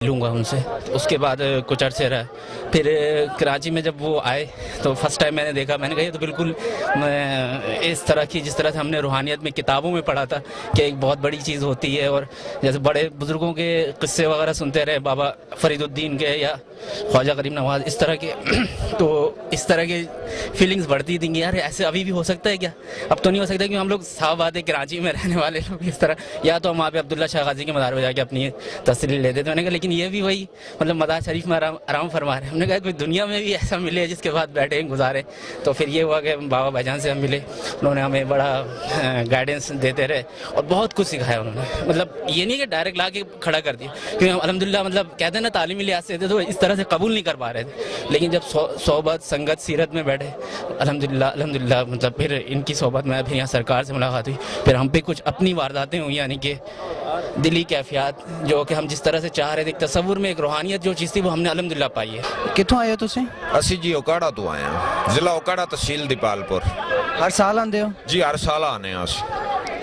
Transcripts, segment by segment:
لوں گا ان سے. اس کے بعد کچھ عرصے رہا. پھر کراچی میں جب وہ آئے تو فرسٹ ٹائم میں نے دیکھا, میں نے کہا یہ تو بالکل اس طرح کی جس طرح سے ہم نے روحانیت میں کتابوں میں پڑھا تھا کہ ایک بہت بڑی چیز ہوتی ہے, اور جیسے بڑے بزرگوں کے قصے وغیرہ سنتے رہے, بابا فرید الدین کے یا خواجہ غریب نواز اس طرح کے, تو اس طرح کے فیلنگز بڑھتی تھیں کہ یار ایسے ابھی بھی ہو سکتا ہے کیا. اب تو نہیں ہو سکتا کیونکہ ہم لوگ صاف بات ہے کراچی میں رہنے والے لوگ اس طرح, یا تو ہم وہاں پہ عبداللہ شاہ غازی کے مزار پہ جا کے اپنی تسلی لیتے تھے. میں نے کہا لیکن یہ بھی وہی مطلب مزار شریف میں آرام فرما رہے ہیں. ہم نے کہا کوئی دنیا میں بھی ایسا ملے جس کے بعد بیٹھے گزارے. تو پھر یہ ہوا کہ بابا بھائی جان سے ہم ملے, انہوں نے ہمیں بڑا گائیڈنس دیتے رہے اور بہت کچھ سکھایا انہوں نے. مطلب یہ نہیں کہ ڈائریکٹ لا کے کھڑا کر دیا, کیونکہ ہم الحمدللہ مطلب کہتے ہیں نا تعلیمی لحاظ سے تھے تو اس طرح سے قبول نہیں کر پا رہے تھے, لیکن جب صحبت سنگت سیرت میں بیٹھے الحمدللہ مطلب پھر ان کی صحبت میں پھر یہاں سرکار سے ملاقات ہوئی, پھر ہم پہ کچھ اپنی وارداتیں ہوئی, یعنی کہ دلی کیفیات جو کہ ہم جس طرح سے چاہ رہے تھے, تصور میں ایک روحانیت جو چیز تھی وہ ہم نے الحمدللہ پائی ہے. کتوں آئے ہو تسی؟ اسی جی اوکاڑا تو آئے ہیں, ضلع اوکاڑا تحصیل دیپال پور. ہر سال آندے ہو؟ جی ہر سال آنے ہیں اسی.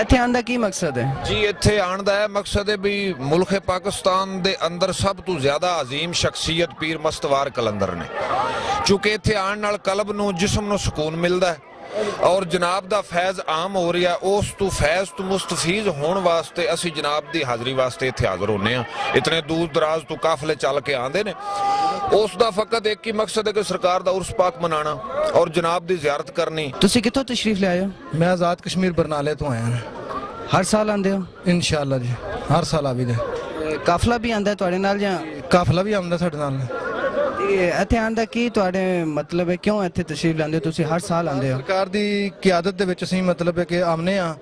ਇੱਥੇ ਆਉਣ ਦਾ ਕੀ ਮਕਸਦ ਹੈ? جی ਇੱਥੇ ਆਉਣ ਦਾ ਇਹ ਮਕਸਦ ਹੈ ਵੀ ਮੁਲਕ ਪਾਕਿਸਤਾਨ ਦੇ ਅੰਦਰ ਸਭ ਤੋਂ ਜ਼ਿਆਦਾ عظیم ਸ਼ਖਸੀਅਤ ਪੀਰ ਮਸਤਵਾਰ ਕਲੰਦਰ ਨੇ, ਕਿਉਂਕਿ ਇੱਥੇ ਆਉਣ ਨਾਲ ਕਲਬ ਨੂੰ ਜਿਸਮ ਨੂੰ ਸਕੂਨ ਮਿਲਦਾ ਹੈ اور جناب دا فیض عام ہو رہا ہے. اس تو فیض تو مستفیض ہون واسطے اسی جناب دی حاضری واسطے اتنے حاضر ہونے ہیں. اتنے دور دراز تو قافلے چل کے آندے نے. اس دا فقط ایک ہی مقصد ہے کہ سرکار دا عرس پاک منانا اور جناب دی زیارت کرنی. ਤੁਸੀਂ ਕਿੱਥੋਂ ਤਸ਼ਰੀਫ ਲੈ ਆਏ ਹੋ? ਮੈਂ ਆਜ਼ਾਦ ਕਸ਼ਮੀਰ ਬਰਨਾਲੇ ਤੋਂ ਆਇਆ ਹਾਂ. ਹਰ ਸਾਲ ਆਉਂਦੇ ਹੋ? ਇਨਸ਼ਾਅੱਲਾ ਜੀ ਹਰ ਸਾਲ ਆਵੀਦਾ. ਕਾਫਲਾ ਵੀ ਆਉਂਦਾ ਤੁਹਾਡੇ ਨਾਲ ਜਾਂ? ਕਾਫਲਾ ਵੀ ਆਉਂਦਾ ਸਾਡੇ ਨਾਲ. ਇੱਥੇ ਆਉਣ ਦਾ ਕੀ ਤੁਹਾਡੇ ਮਤਲਬ ਹੈ, ਕਿਉਂ ਇੱਥੇ ਤਸ਼ਰੀਫ ਲੈਂਦੇ ਹੋ ਤੁਸੀਂ, ਹਰ ਸਾਲ ਆਉਂਦੇ ਹੋ? ਸਰਕਾਰ ਦੀ ਕਿਆਦਤ ਦੇ ਵਿੱਚ ਅਸੀਂ ਮਤਲਬ ਹੈ ਕਿ ਆਉਂਦੇ ਆ,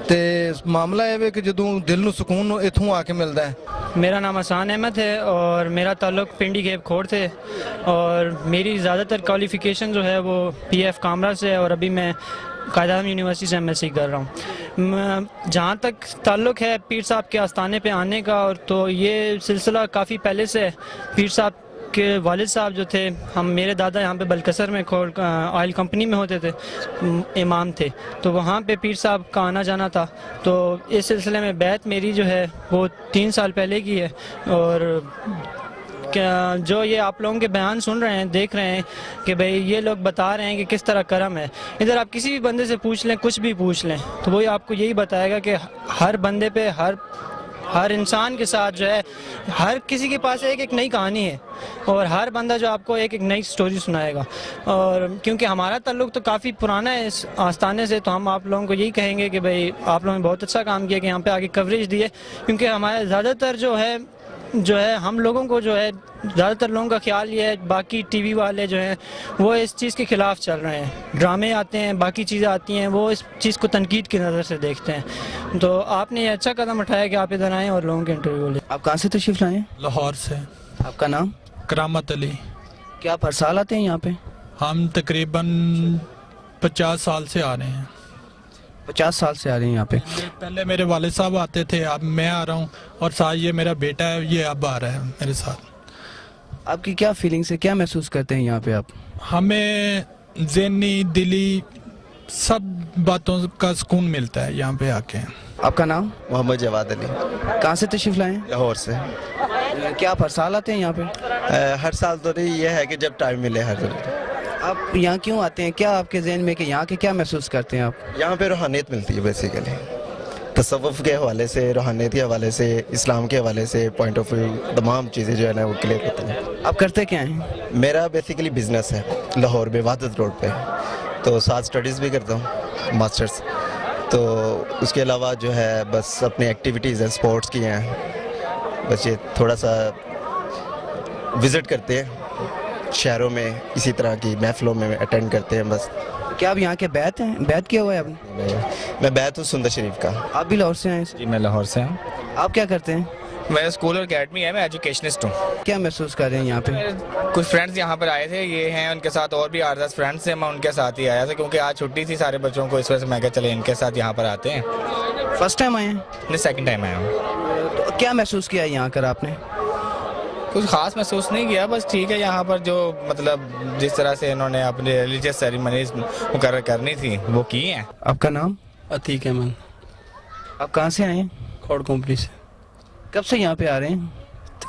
ਤੇ ਮਾਮਲਾ ਇਹ ਹੈ ਕਿ ਜਦੋਂ ਦਿਲ ਨੂੰ ਸਕੂਨ ਇੱਥੋਂ ਆ ਕੇ ਮਿਲਦਾ ہے. میرا نام حسان احمد ہے اور میرا تعلق پنڈی گیب کھوڑ سے, اور میری زیادہ تر کوالیفیکیشن جو ہے وہ پی ایف کامرا سے ہے, اور ابھی میں قائد اعظم یونیورسٹی سے MSc کر رہا ہوں. جہاں تک تعلق ہے پیر صاحب کے آستانے پہ آنے کا, اور تو یہ سلسلہ کافی پہلے سے ہے. پیر صاحب کے والد صاحب جو تھے, میرے دادا یہاں پہ بلکسر میں آئل کمپنی میں ہوتے تھے, امام تھے, تو وہاں پہ پیر صاحب کا آنا جانا تھا. تو اس سلسلے میں بیعت میری جو ہے وہ 3 سال پہلے کی ہے. اور جو یہ آپ لوگوں کے بیان سن رہے ہیں, دیکھ رہے ہیں کہ بھئی یہ لوگ بتا رہے ہیں کہ کس طرح کرم ہے, ادھر آپ کسی بھی بندے سے پوچھ لیں, کچھ بھی پوچھ لیں, تو وہی آپ کو یہی بتائے گا کہ ہر بندے پہ ہر انسان کے ساتھ جو ہے ہر کسی کے پاس ایک نئی کہانی ہے, اور ہر بندہ جو آپ کو ایک نئی سٹوری سنائے گا. اور کیونکہ ہمارا تعلق تو کافی پرانا ہے اس آستانے سے, تو ہم آپ لوگوں کو یہی کہیں گے کہ بھئی آپ لوگوں نے بہت اچھا کام کیا کہ یہاں پہ آگے کوریج دی ہے, کیونکہ ہمارے زیادہ تر جو ہے ہم لوگوں کو جو ہے زیادہ تر لوگوں کا خیال یہ ہے, باقی ٹی وی والے جو ہیں وہ اس چیز کے خلاف چل رہے ہیں, ڈرامے آتے ہیں, باقی چیزیں آتی ہیں, وہ اس چیز کو تنقید کی نظر سے دیکھتے ہیں. تو آپ نے یہ اچھا قدم اٹھایا کہ آپ ادھر آئیں اور لوگوں کے انٹرویو لیں. آپ کہاں سے تشریف لائے ہیں؟ لاہور سے. آپ کا نام؟ کرامت علی. کیا آپ ہر سال آتے ہیں یہاں پہ؟ ہم تقریباً 50 سال سے آ رہے ہیں. 50 سال سے آ رہے ہیں یہاں پہ؟ پہلے میرے والد صاحب آتے تھے, اب میں آ رہا ہوں, اور ساتھ یہ میرا بیٹا ہے, یہ اب آ رہا ہے میرے ساتھ. آپ کی کیا فیلنگس ہے, کیا محسوس کرتے ہیں یہاں پہ آپ؟ ہمیں ذہنی دلی سب باتوں کا سکون ملتا ہے یہاں پہ آ کے. آپ کا نام؟ محمد جواد علی. کہاں سے تشریف لائے ہیں؟ لاہور سے. کیا آپ ہر سال آتے ہیں یہاں پہ؟ ہر سال تو نہیں, یہ ہے کہ جب ٹائم ملے ہر دن. آپ یہاں کیوں آتے ہیں, کیا آپ کے ذہن میں کہ یہاں کے کیا محسوس کرتے ہیں آپ؟ یہاں پہ روحانیت ملتی ہے بیسیکلی, تصوف کے حوالے سے, روحانیت کے حوالے سے, اسلام کے حوالے سے, پوائنٹ آف ویو, تمام چیزیں جو ہے نا وہ کلیئر ہوتی ہیں. آپ کرتے کیا ہیں؟ میرا بیسیکلی بزنس ہے لاہور میں وحدت روڈ پہ, تو ساتھ سٹڈیز بھی کرتا ہوں, ماسٹرز. تو اس کے علاوہ جو ہے بس اپنی ایکٹیویٹیز ہیں, سپورٹس کی ہیں, بس یہ تھوڑا سا وزٹ کرتے ہیں شہروں میں, اسی طرح کی محفلوں میں اٹینڈ کرتے ہیں بس. کیا آپ یہاں کے بیعت ہیں, بیعت کیا ہوا ہے آپ نے؟ میں بیعت ہوں سندر شریف کا. آپ بھی لاہور سے ہیں؟ جی میں لاہور سے ہوں. آپ کیا کرتے ہیں؟ میرا اسکول اور اکیڈمی ہے, میں ایجوکیشنسٹ ہوں. کیا محسوس کر رہے ہیں یہاں پہ؟ کچھ فرینڈز یہاں پر آئے تھے, یہ ہیں ان کے ساتھ اور بھی 8-10 فرینڈس ہیں, میں ان کے ساتھ ہی آیا تھا کیونکہ آج چھٹی تھی سارے بچوں کو, اس وجہ سے میں کہا چلے ان کے ساتھ یہاں پر آتے ہیں. فرسٹ ٹائم آئے ہیں؟ نہیں, سیکنڈ ٹائم آیا ہوں. تو کیا محسوس کیا یہاں کر آپ نے؟ کچھ خاص محسوس نہیں کیا, بس ٹھیک ہے. یہاں پر جو مطلب جس طرح سے انہوں نے اپنی ریلیجیس سیریمنیز مقرر کرنی تھی وہ کی ہیں. آپ کا نام؟ عتیق احمد. آپ کہاں سے آئے ہیں؟ کھوڑ کمپنی سے. کب سے یہاں پہ آ رہے ہیں؟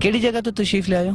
ਕਿਹੜੀ ਜਗ੍ਹਾ ਤੋਂ ਤਸ਼ਰੀਫ ਲਿਆਏ ਹੋ?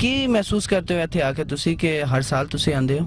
ਕੀ ਮਹਿਸੂਸ ਕਰਦੇ ਹੋ ਇੱਥੇ ਆ ਕੇ ਤੁਸੀਂ ਕਿ ਹਰ ਸਾਲ ਤੁਸੀਂ ਆਉਂਦੇ ਹੋ?